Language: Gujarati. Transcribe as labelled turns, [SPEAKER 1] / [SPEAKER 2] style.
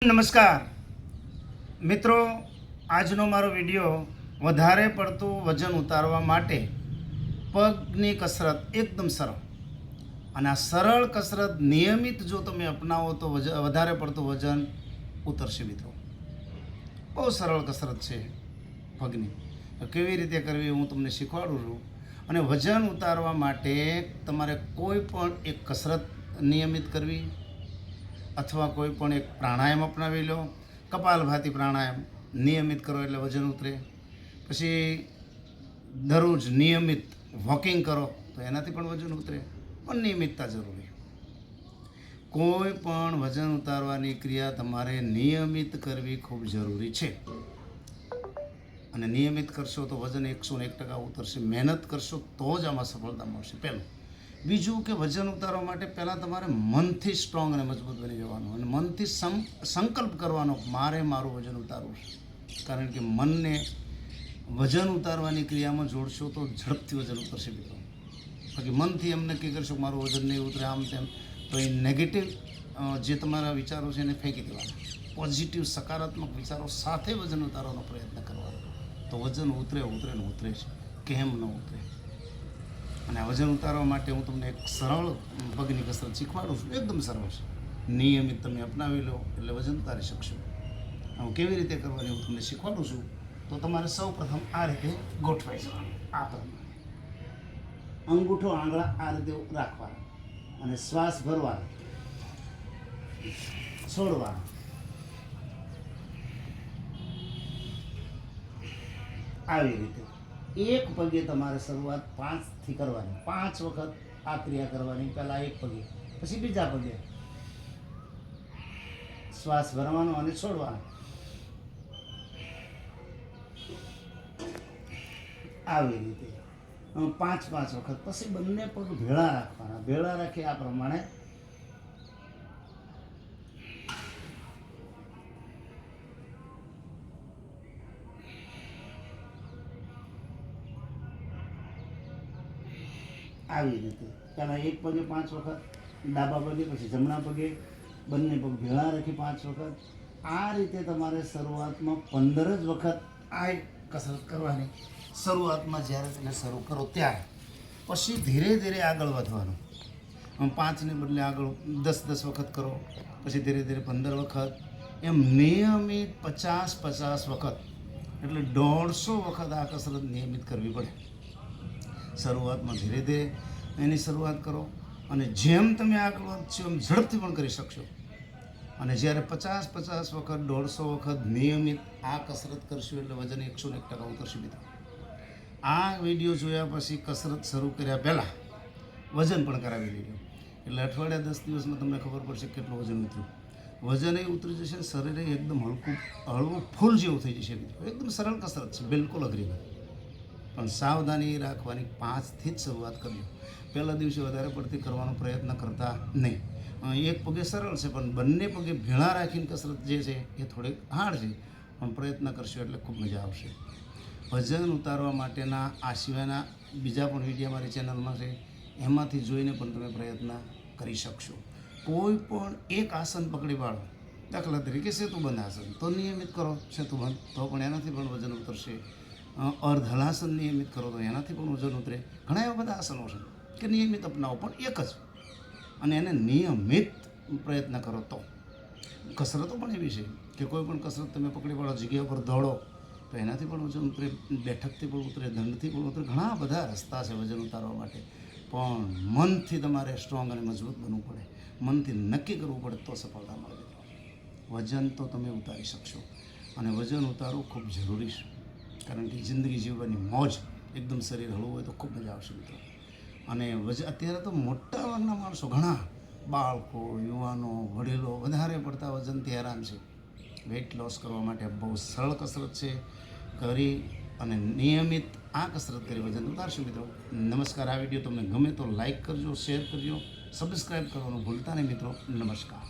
[SPEAKER 1] નમસ્કાર મિત્રો, આજનો મારો વિડીયો વધારે પડતું વજન ઉતારવા માટે પગની કસરત એકદમ સરળ, અને આ સરળ કસરત નિયમિત જો તમે અપનાવો તો વધારે પડતું વજન ઉતરશે. મિત્રો, બહુ સરળ કસરત છે પગની. કેવી રીતે કરવી હું તમને શીખવાડું છું. અને વજન ઉતારવા માટે તમારે કોઈ પણ એક કસરત નિયમિત કરવી, અથવા કોઈ પણ એક પ્રાણાયામ અપનાવી લો. કપાલભાતિ પ્રાણાયામ નિયમિત કરો એટલે વજન ઉતરે. પછી દરરોજ નિયમિત વોકિંગ કરો તો એનાથી પણ વજન ઉતરે. પણ નિયમિતતા જરૂરી. કોઈ પણ વજન ઉતારવાની ક્રિયા તમારે નિયમિત કરવી ખૂબ જરૂરી છે. અને નિયમિત કરશો તો વજન 101% ઉતરશે. મહેનત કરશો તો જ આમાં સફળતા મળશે. પહેલું. બીજું કે વજન ઉતારવા માટે પહેલાં તમારે મનથી સ્ટ્રોંગ અને મજબૂત બની જવાનું, અને મનથી સંકલ્પ કરવાનો, મારે મારું વજન ઉતારવું છે. કારણ કે મનને વજન ઉતારવાની ક્રિયામાં જોડશો તો ઝડપથી વજન ઉતરશે. મિત્રો, બાકી મનથી એમ નક્કી કરશો કે મારું વજન નહીં ઉતરે આમ તેમ, તો એ નેગેટિવ જે તમારા વિચારો છે એને ફેંકી દેવાના. પોઝિટિવ સકારાત્મક વિચારો સાથે વજન ઉતારવાનો પ્રયત્ન કરવાનો, તો વજન ઉતરે ને ઉતરે છે. કેમ ન ઉતરે? અને વજન ઉતારવા માટે હું તમને એક સરળ પગની કસરત શીખવાડું છું. એકદમ સરળ છે. નિયમિત તમે અપનાવી લો એટલે વજન ઉતારી શકશો. હું કેવી રીતે કરવાની હું તમને શીખવાડું છું. તો તમારે સૌ પ્રથમ આ રીતે ગોઠવાઈ જવાનું. આ પ્રમાણે અંગૂઠો આંગળા આ રીતે રાખવાના, અને શ્વાસ ભરવાનો, છોડવાનો. આવી રીતે એક પગે તમારે શરૂઆત 5થી કરવાની. 5 વખત આ ક્રિયા કરવાની. પહેલાં એક પગે, પછી બીજા પગે શ્વાસ ભરવાનો અને છોડવાનો. આવી રીતે 5 વખત. પછી બંને પગ ભેળા રાખવાના. ભેળા રાખી આ પ્રમાણે આવી રીતે પહેલાં એક પગે 5 વખત, ડાબા પગે, પછી જમણા પગે, બંને પગ ભેળા રાખી 5 વખત. આ રીતે તમારે શરૂઆતમાં 15 જ વખત આ કસરત કરવાની. શરૂઆતમાં જ્યારે તમે શરૂ કરો ત્યારે. પછી ધીરે ધીરે આગળ વધવાનું. 5ને બદલે આગળ 10 વખત કરો, પછી ધીરે ધીરે 15 વખત, એમ નિયમિત 50 વખત, એટલે 150 વખત આ કસરત નિયમિત કરવી પડે. શરૂઆતમાં ધીરે ધીરે એની શરૂઆત કરો, અને જેમ તમે આગળ વધશો એમ ઝડપથી પણ કરી શકશો. અને જ્યારે 50 વખત 150 વખત નિયમિત આ કસરત કરશો એટલે વજન 101% ઉતરશે. મિત્રો, આ વિડીયો જોયા પછી કસરત શરૂ કર્યા પહેલાં વજન પણ કરાવી લેજો, એટલે અઠવાડિયા 10 દિવસમાં તમને ખબર પડશે કેટલું વજન ઉતર્યું. વજન એ ઉતરી જશે, શરીર એકદમ હળવું ફૂલ જેવું થઈ જશે. મિત્રો, એકદમ સરળ કસરત છે, બિલકુલ અઘરી નથી. પણ સાવધાની રાખવાની. 5થી જ શરૂઆત કરજો. પહેલા દિવસે વધારે પડતી કરવાનો પ્રયત્ન કરતા નહીં. એક પગે સરળ છે, પણ બંને પગે ભેળા રાખીને કસરત જે છે એ થોડીક હાર્ડ છે, પણ પ્રયત્ન કરશો એટલે ખૂબ મજા આવશે. વજન ઉતારવા માટેના આ સિવાયના બીજા પણ વિડીયો મારી ચેનલમાં છે, એમાંથી જોઈને પણ તમે પ્રયત્ન કરી શકશો. કોઈ પણ એક આસન પકડી પાડો. દાખલા તરીકે સેતુબંધ આસન, તો નિયમિત કરો સેતુબંધ, તો પણ એનાથી પણ વજન ઉતરશે. અર્ધહલાસન નિયમિત કરો તો એનાથી પણ વજન ઉતરે. ઘણા એવા બધા આસનો છે કે નિયમિત અપનાવો, પણ એક જ, અને એને નિયમિત પ્રયત્ન કરો તો. કસરતો પણ એવી છે કે કોઈ પણ કસરત તમે પકડી પાડો, જગ્યા પર દોડો, તો એનાથી પણ વજન ઉતરે, બેઠકથી પણ ઉતરે, દંડથી પણ ઉતરે. ઘણા બધા રસ્તા છે વજન ઉતારવા માટે. પણ મનથી તમારે સ્ટ્રોંગ અને મજબૂત બનવું પડે. મનથી નક્કી કરવું પડે તો સફળતા મળે. વજન તો તમે ઉતારી શકશો, અને વજન ઉતારવું ખૂબ જરૂરી છે. કારણ કે જિંદગી જીવવાની મોજ, એકદમ શરીર હળવું હોય તો ખૂબ મજા આવશે. મિત્રો, અને અત્યારે તો મોટા ભાગના માણસો, ઘણા બાળકો, યુવાનો, વડીલો વધારે પડતા વજનથી હેરાન છે. વેઇટ લોસ કરવા માટે બહુ સરળ કસરત છે. કરી અને નિયમિત આ કસરત કરી વજન ઉતારશો. મિત્રો, નમસ્કાર. આ વિડીયો તમને ગમે તો લાઈક કરજો, શેર કરજો, સબસ્ક્રાઈબ કરવાનું ભૂલતા નહીં. મિત્રો, નમસ્કાર.